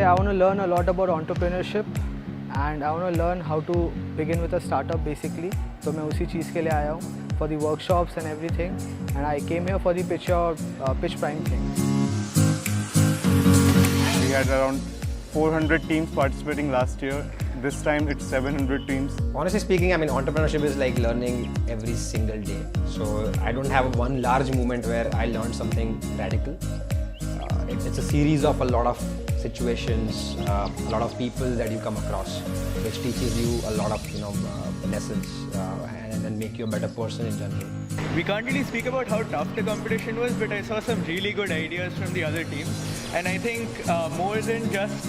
I want to learn a lot about entrepreneurship and I want to learn how to begin with a startup basically. So मैं उसी चीज़ के लिए आया हूँ for the workshops and everything, and I came here for the pitch prime thing. We had around 400 teams participating last year. This time it's 700 teams. Honestly speaking, I mean, entrepreneurship is like learning every single day. So I don't have one large moment where I learned something radical. It's a series of a lot of situations, a lot of people that you come across, which teaches you a lot of lessons and make you a better person in general. We can't really speak about how tough the competition was, but I saw some really good ideas from the other teams. And I think more than just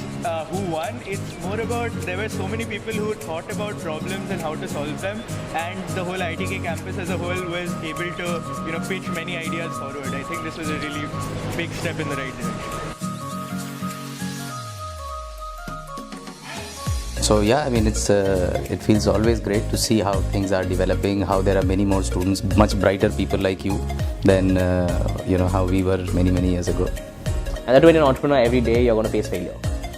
who won, it's more about there were so many people who thought about problems and how to solve them, and the whole ITK campus as a whole was able to pitch many ideas forward. I think this was a really big step in the right direction. So yeah, I mean it feels always great to see how things are developing, how there are many more students, much brighter people like you than how we were many years ago. And that when you're an entrepreneur, every day you're going to face failure.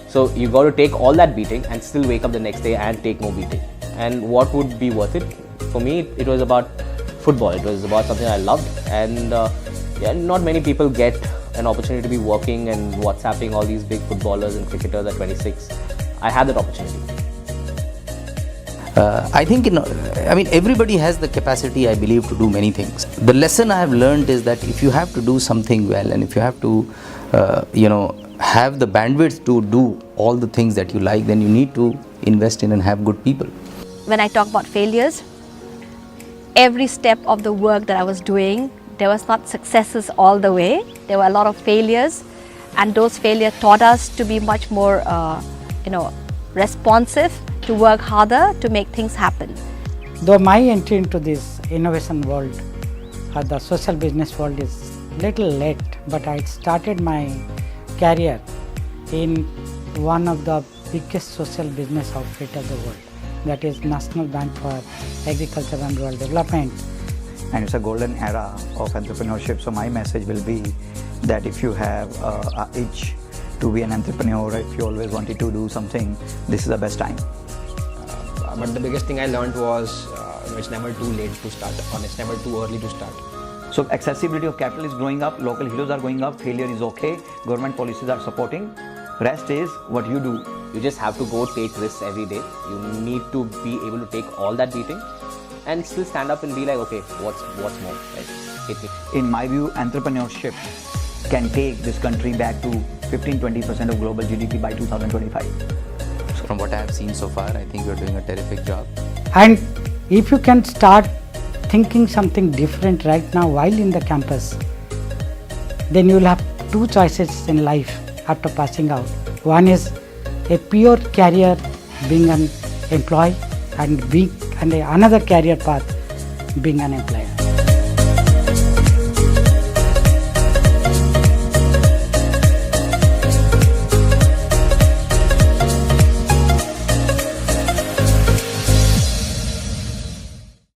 So you got to take all that beating and still wake up the next day and take more beating. And what would be worth it? For me, it was about football. It was about something I loved, and not many people get an opportunity to be working and WhatsApping all these big footballers and cricketers at 26. I had that opportunity. I think everybody has the capacity, I believe, to do many things. The lesson I have learned is that if you have to do something well, and if you have to have the bandwidth to do all the things that you like, then you need to invest in and have good people. When I talk about failures, every step of the work that I was doing, there was not successes all the way. There were a lot of failures, and those failures taught us to be much more responsive, to work harder, to make things happen. Though my entry into this innovation world, the social business world, is little late, but I started my career in one of the biggest social business outfit of the world, that is National Bank for Agriculture and Rural Development. And it's a golden era of entrepreneurship, so my message will be that if you have an itch to be an entrepreneur, if you always wanted to do something, this is the best time. But the biggest thing I learned was it's never too late to start, or it's never too early to start. So accessibility of capital is growing up, local heroes are going up, failure is okay, government policies are supporting. Rest is what you do. You just have to go take risks every day. You need to be able to take all that beating and still stand up and be like, okay, what's more? Right? In my view, entrepreneurship can take this country back to 15-20% of global GDP by 2025. So from what I have seen so far, I think you're doing a terrific job. And if you can start thinking something different right now while in the campus, then you will have two choices in life after passing out. One is a pure career, being an employee, and another career path, being an employer.